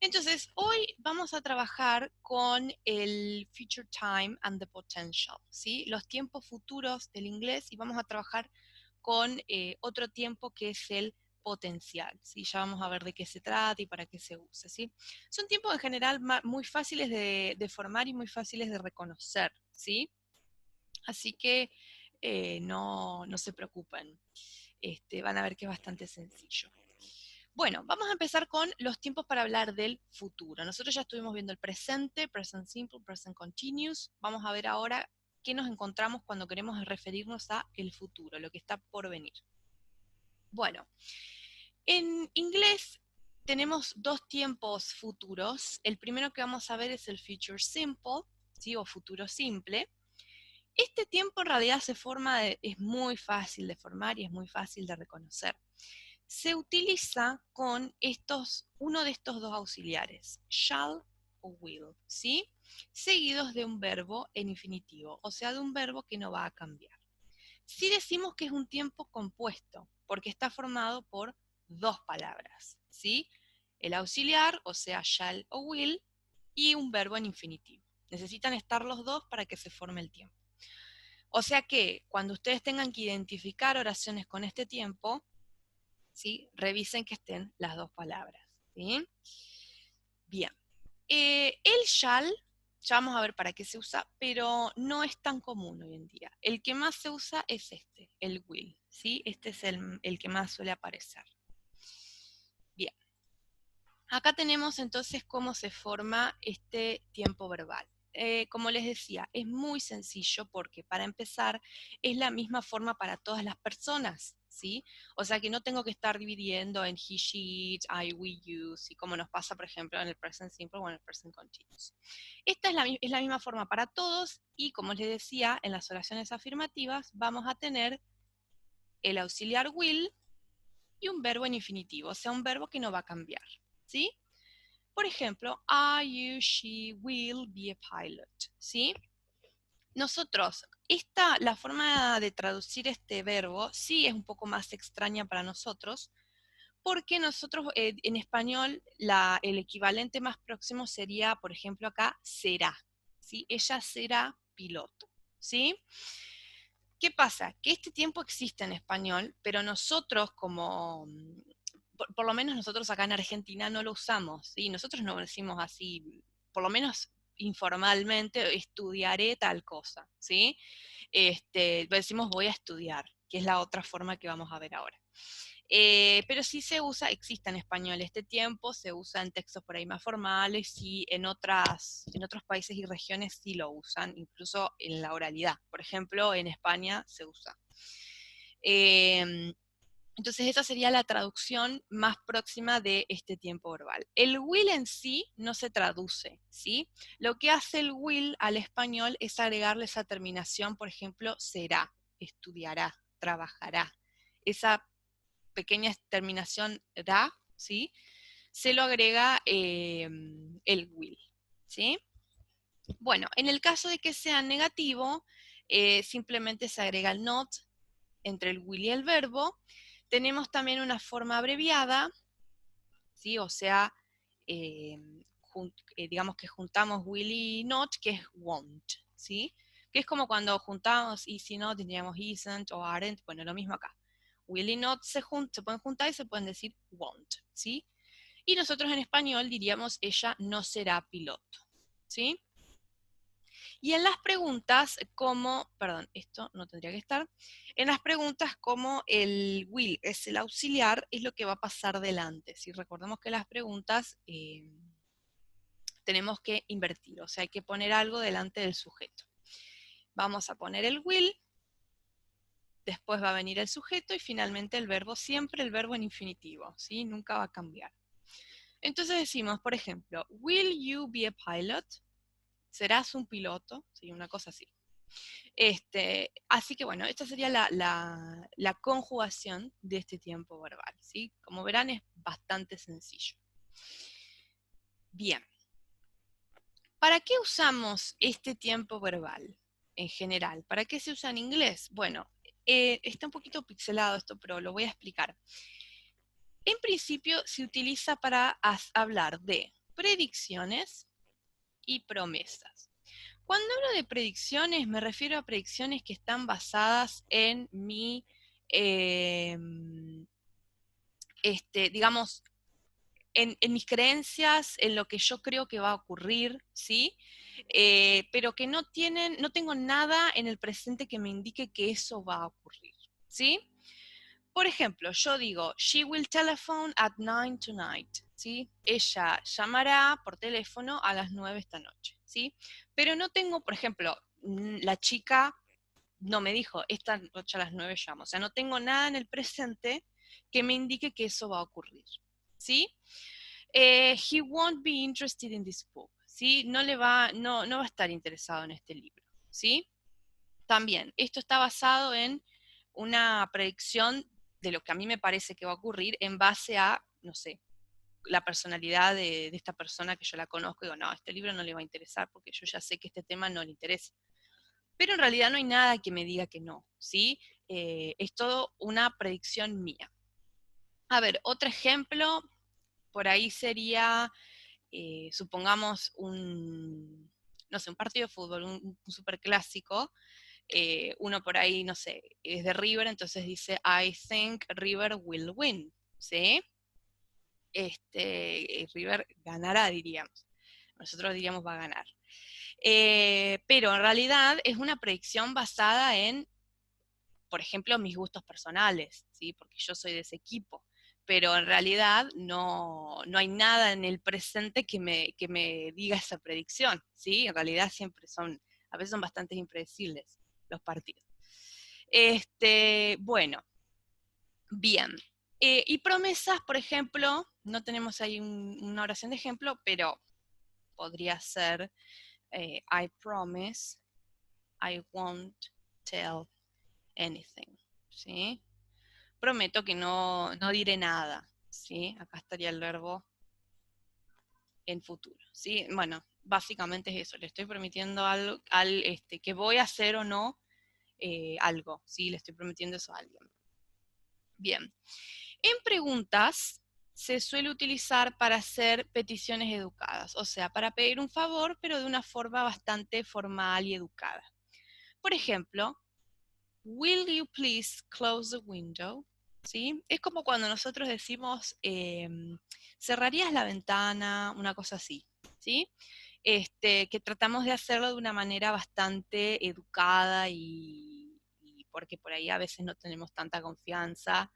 Entonces, hoy vamos a trabajar con el future time and the potential, ¿sí? Los tiempos futuros del inglés y vamos a trabajar con otro tiempo que es el potencial, ¿sí? Ya vamos a ver de qué se trata y para qué se usa, ¿sí? Son tiempos en general muy fáciles de formar y muy fáciles de reconocer, ¿sí? Así que no se preocupen, van a ver que es bastante sencillo. Bueno, vamos a empezar con los tiempos para hablar del futuro. Nosotros ya estuvimos viendo el presente, present simple, present continuous. Vamos a ver ahora qué nos encontramos cuando queremos referirnos a el futuro, lo que está por venir. Bueno, en inglés tenemos dos tiempos futuros. El primero que vamos a ver es el future simple, ¿sí? O futuro simple. Este tiempo en realidad es muy fácil de formar y es muy fácil de reconocer. Se utiliza con uno de estos dos auxiliares, shall o will, ¿sí? Seguidos de un verbo en infinitivo, o sea, de un verbo que no va a cambiar. Sí decimos que es un tiempo compuesto, porque está formado por dos palabras, ¿sí? El auxiliar, o sea, shall o will, y un verbo en infinitivo. Necesitan estar los dos para que se forme el tiempo. O sea que cuando ustedes tengan que identificar oraciones con este tiempo, ¿sí? Revisen que estén las dos palabras, ¿sí? Bien. El shall, ya vamos a ver para qué se usa, pero no es tan común hoy en día. El que más se usa es el will, ¿sí? Este es el que más suele aparecer. Bien. Acá tenemos entonces cómo se forma este tiempo verbal. Como les decía, es muy sencillo porque para empezar es la misma forma para todas las personas, ¿sí? O sea que no tengo que estar dividiendo en he, she, it, I, we, you, ¿sí? Como nos pasa, por ejemplo, en el present simple o en el present continuous. Esta es la misma forma para todos y, como les decía, en las oraciones afirmativas vamos a tener el auxiliar will y un verbo en infinitivo, o sea, un verbo que no va a cambiar, ¿sí? Por ejemplo, I, you, she will be a pilot, ¿sí? Nosotros, la forma de traducir este verbo sí es un poco más extraña para nosotros, porque nosotros en español el equivalente más próximo sería, por ejemplo, acá, será, ¿sí? Ella será piloto, ¿sí? ¿Qué pasa? Que este tiempo existe en español, pero nosotros por lo menos nosotros acá en Argentina no lo usamos, ¿sí? Nosotros no decimos así, por lo menos informalmente, estudiaré tal cosa, ¿sí? Decimos voy a estudiar, que es la otra forma que vamos a ver ahora. Pero sí se usa, existe en español este tiempo, se usa en textos por ahí más formales y en otros países y regiones sí lo usan, incluso en la oralidad. Por ejemplo, en España se usa. Entonces esa sería la traducción más próxima de este tiempo verbal. El will en sí no se traduce, ¿sí? Lo que hace el will al español es agregarle esa terminación, por ejemplo, será, estudiará, trabajará. Esa pequeña terminación da, ¿sí? Se lo agrega el will, ¿sí? Bueno, en el caso de que sea negativo, simplemente se agrega el not entre el will y el verbo. Tenemos también una forma abreviada, ¿sí? O sea, eh, digamos que juntamos will y not, que es won't, ¿sí? Que es como cuando juntamos y si no, tendríamos isn't o aren't, bueno, lo mismo acá. Will y not se pueden juntar y se pueden decir won't, ¿sí? Y nosotros en español diríamos ella no será piloto, ¿sí? Y en las preguntas, perdón, esto no tendría que estar, en las preguntas como el will es el auxiliar, es lo que va a pasar delante. Si recordemos que las preguntas tenemos que invertir, o sea, hay que poner algo delante del sujeto. Vamos a poner el will, después va a venir el sujeto y finalmente el verbo, siempre el verbo en infinitivo, ¿sí? Nunca va a cambiar. Entonces decimos, por ejemplo, will you be a pilot? ¿Serás un piloto? ¿Sí? Una cosa así. Así que bueno, esta sería la conjugación de este tiempo verbal, ¿sí? Como verán es bastante sencillo. Bien. ¿Para qué usamos este tiempo verbal en general? ¿Para qué se usa en inglés? Bueno, está un poquito pixelado esto, pero lo voy a explicar. En principio se utiliza para hablar de predicciones y promesas. Cuando hablo de predicciones, me refiero a predicciones que están basadas en mi, digamos, en mis creencias, en lo que yo creo que va a ocurrir, ¿sí? Pero que no tengo nada en el presente que me indique que eso va a ocurrir, ¿sí? Por ejemplo, yo digo, she will telephone at 9 tonight, ¿sí? Ella llamará por teléfono a las 9 esta noche, ¿sí? Pero no tengo, por ejemplo, la chica no me dijo, esta noche a las 9 llamo. O sea, no tengo nada en el presente que me indique que eso va a ocurrir, ¿sí? He won't be interested in this book, ¿sí? No va a estar interesado en este libro, ¿sí? También, esto está basado en una predicción de lo que a mí me parece que va a ocurrir en base a, no sé, la personalidad de esta persona que yo la conozco y digo, no, este libro no le va a interesar porque yo ya sé que este tema no le interesa. Pero en realidad no hay nada que me diga que no, ¿sí? Es todo una predicción mía. A ver, otro ejemplo, por ahí sería, supongamos, no sé, un partido de fútbol, un superclásico, uno por ahí, no sé, es de River, entonces dice, I think River will win, ¿sí? River ganará, diríamos. Nosotros diríamos va a ganar. Pero en realidad es una predicción basada en, por ejemplo, mis gustos personales, ¿sí? Porque yo soy de ese equipo. Pero en realidad no hay nada en el presente que me diga esa predicción, ¿sí? En realidad a veces son bastante impredecibles los partidos. Bueno, bien. Y promesas, por ejemplo, no tenemos ahí una oración de ejemplo, pero podría ser I promise I won't tell anything, ¿sí? Prometo que no diré nada, ¿sí? Acá estaría el verbo en futuro, ¿sí? Bueno, básicamente es eso, le estoy prometiendo que voy a hacer o no algo, ¿sí? Le estoy prometiendo eso a alguien. Bien, en preguntas se suele utilizar para hacer peticiones educadas, o sea, para pedir un favor, pero de una forma bastante formal y educada. Por ejemplo, will you please close the window? ¿Sí? Es como cuando nosotros decimos, cerrarías la ventana, una cosa así, ¿sí? Que tratamos de hacerlo de una manera bastante educada y porque por ahí a veces no tenemos tanta confianza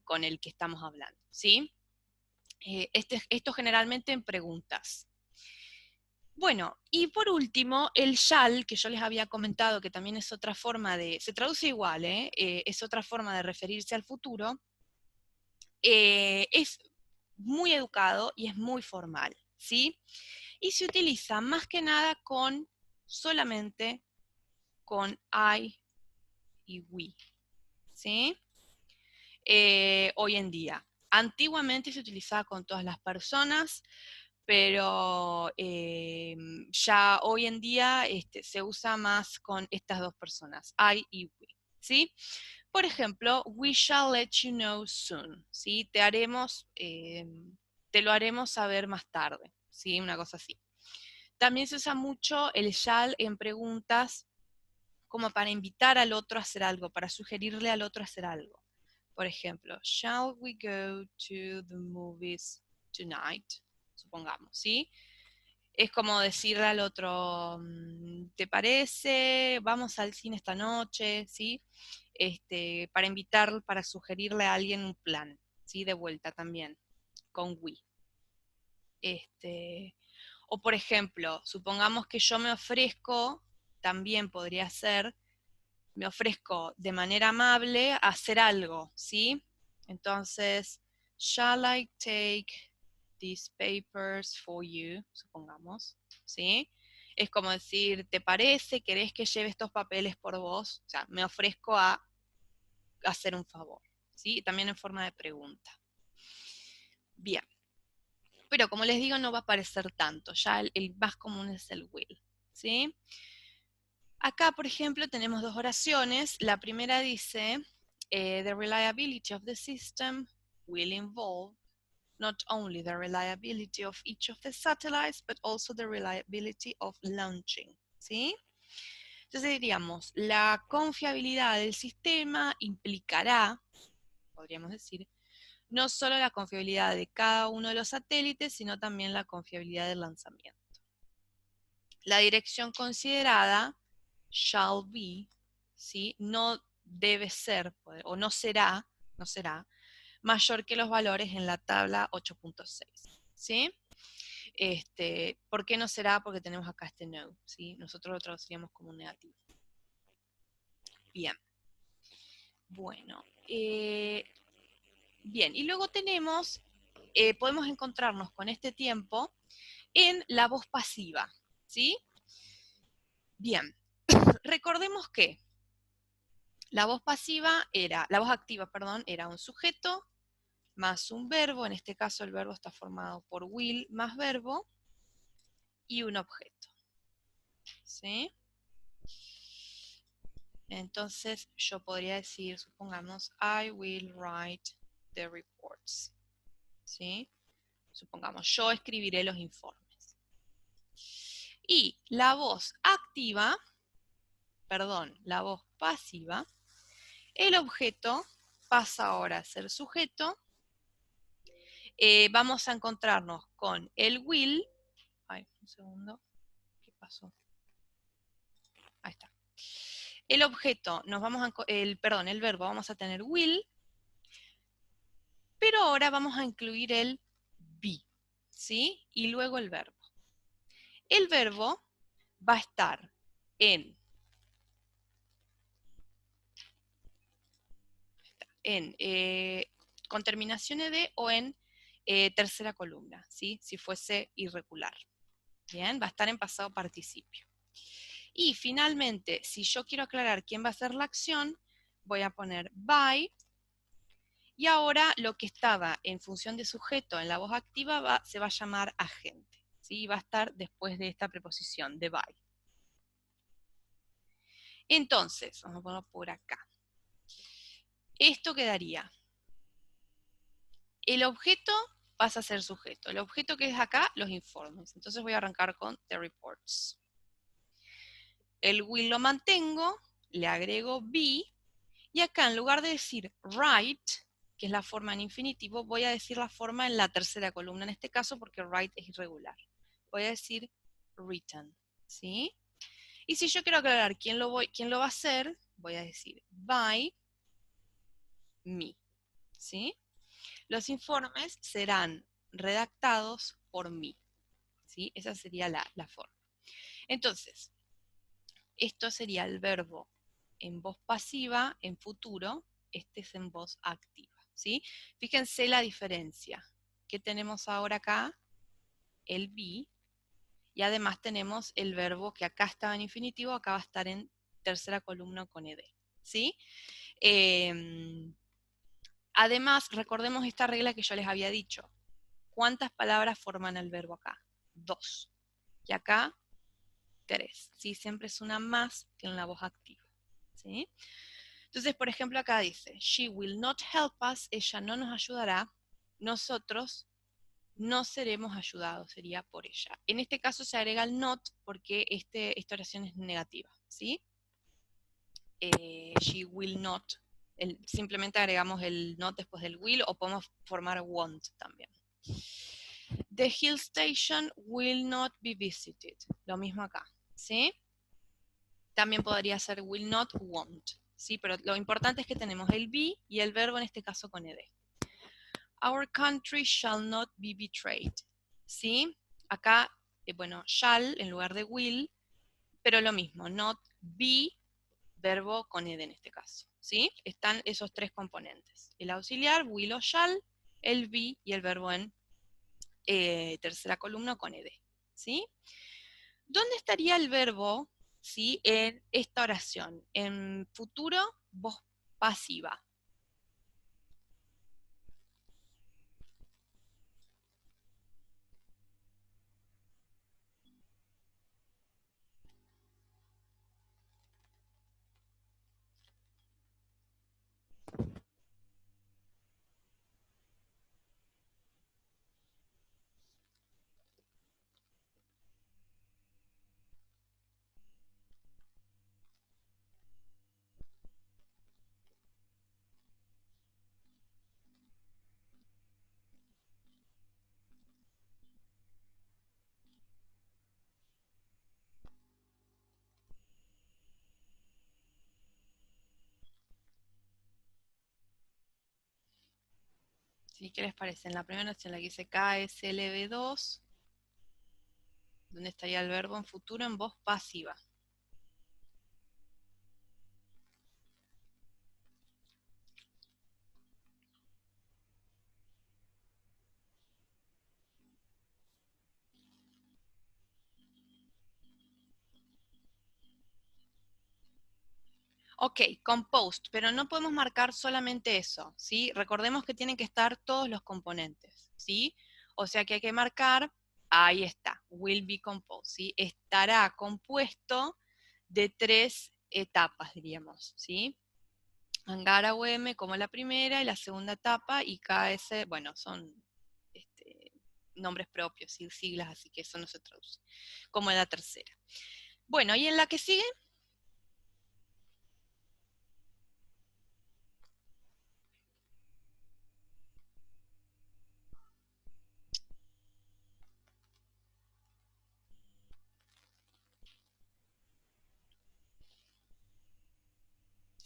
con el que estamos hablando, ¿sí? Esto generalmente en preguntas. Bueno, y por último, el shall, que yo les había comentado, que también es otra forma se traduce igual, es otra forma de referirse al futuro, es muy educado y es muy formal, ¿sí? Y se utiliza más que nada solamente con I y we, ¿sí? Hoy en día. Antiguamente se utilizaba con todas las personas, pero ya hoy en día se usa más con estas dos personas, I y we, ¿sí? Por ejemplo, we shall let you know soon, ¿sí? Te lo haremos saber más tarde, ¿sí? Una cosa así. También se usa mucho el shall en preguntas como para invitar al otro a hacer algo, para sugerirle al otro a hacer algo. Por ejemplo, shall we go to the movies tonight? Supongamos, ¿sí? Es como decirle al otro, ¿te parece? Vamos al cine esta noche, ¿sí? Para invitar, para sugerirle a alguien un plan, ¿sí? De vuelta también, con we. O por ejemplo, supongamos que yo me ofrezco, también podría ser, me ofrezco de manera amable a hacer algo, ¿sí? Entonces, shall I take these papers for you? Supongamos, ¿sí? Es como decir, ¿te parece? ¿Querés que lleve estos papeles por vos? O sea, me ofrezco a hacer un favor, ¿sí? También en forma de pregunta. Bien. Pero como les digo, no va a aparecer tanto. Ya el más común es el will, ¿sí? Acá, por ejemplo, tenemos dos oraciones. La primera dice, the reliability of the system will involve, not only the reliability of each of the satellites, but also the reliability of launching, ¿sí? Entonces diríamos, la confiabilidad del sistema implicará, podríamos decir, no solo la confiabilidad de cada uno de los satélites, sino también la confiabilidad del lanzamiento. La dirección considerada, shall be, ¿sí? No debe ser, o no será, mayor que los valores en la tabla 8.6, ¿sí? ¿Por qué no será? Porque tenemos acá este no, ¿sí? Nosotros lo traduciríamos como un negativo. Bien. Bueno, bien, y luego tenemos, podemos encontrarnos con este tiempo en la voz pasiva, ¿sí? Bien, recordemos que la voz activa, perdón, era un sujeto más un verbo, en este caso el verbo está formado por will más verbo y un objeto, ¿sí? Entonces yo podría decir, supongamos, I will write the reports, ¿sí? Supongamos, yo escribiré los informes. Y la voz activa, perdón, la voz pasiva, el objeto pasa ahora a ser sujeto. Vamos a encontrarnos con el will. Ay, un segundo. ¿Qué pasó? Ahí está. El objeto, el verbo, vamos a tener will, pero ahora vamos a incluir el be, ¿sí? Y luego el verbo. El verbo va a estar con terminación ed o en tercera columna, ¿sí? Si fuese irregular. Bien, va a estar en pasado participio. Y finalmente, si yo quiero aclarar quién va a hacer la acción, voy a poner by, y ahora lo que estaba en función de sujeto en la voz activa se va a llamar agente, ¿sí? Va a estar después de esta preposición, de by. Entonces, vamos a ponerlo por acá. Esto quedaría. El objeto pasa a ser sujeto. El objeto que es acá, los informes. Entonces voy a arrancar con the reports. El will lo mantengo, le agrego be, y acá en lugar de decir write, que es la forma en infinitivo, voy a decir la forma en la tercera columna, en este caso porque write es irregular. Voy a decir written, ¿sí? Y si yo quiero aclarar quién lo va a hacer, voy a decir by me, ¿sí? Los informes serán redactados por mí, ¿sí? Esa sería la forma. Entonces, esto sería el verbo en voz pasiva, en futuro, este es en voz activa, ¿sí? Fíjense la diferencia. ¿Qué tenemos ahora acá? El be, y además tenemos el verbo que acá estaba en infinitivo, acá va a estar en tercera columna con ed, ¿sí? Además, recordemos esta regla que yo les había dicho. ¿Cuántas palabras forman el verbo acá? 2. Y acá, 3. ¿Sí? Siempre es una más que en la voz activa, ¿sí? Entonces, por ejemplo, acá dice, she will not help us, ella no nos ayudará, nosotros no seremos ayudados, sería por ella. En este caso se agrega el not porque esta oración es negativa, ¿sí? She will not, simplemente agregamos el not después del will, o podemos formar won't también. The hill station will not be visited, lo mismo acá, ¿sí? También podría ser will not, won't, ¿sí? Pero lo importante es que tenemos el be y el verbo en este caso con ed. Our country shall not be betrayed, ¿sí? Acá, bueno, shall en lugar de will, pero lo mismo, not be, verbo con ed en este caso, ¿sí? Están esos tres componentes. El auxiliar, will o shall, el be y el verbo en tercera columna con ed, ¿sí? ¿Dónde estaría el verbo, ¿sí? En esta oración? En futuro, voz pasiva. ¿Sí? ¿Qué les parece? En la primera opción, la que dice KSLB2, ¿dónde estaría el verbo en futuro en voz pasiva? Ok, composed, pero no podemos marcar solamente eso, ¿sí? Recordemos que tienen que estar todos los componentes, ¿sí? O sea que hay que marcar, ahí está, will be composed, ¿sí? Estará compuesto de 3 etapas, diríamos, ¿sí? Angara UM como la primera y la segunda etapa y KS, bueno, son este, nombres propios, ¿sí? Siglas, así que eso no se traduce, como en la tercera. Bueno, y en la que sigue,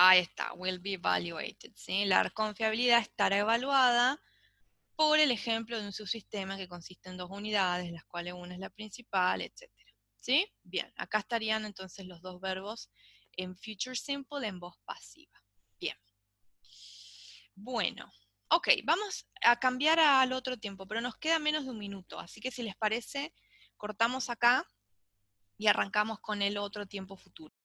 ahí está, will be evaluated, ¿sí? La confiabilidad estará evaluada por el ejemplo de un subsistema que consiste en 2 unidades, las cuales una es la principal, etcétera. ¿Sí? Bien, acá estarían entonces los 2 verbos en future simple en voz pasiva. Bien. Bueno, ok, vamos a cambiar al otro tiempo, pero nos queda menos de un minuto, así que si les parece, cortamos acá y arrancamos con el otro tiempo futuro.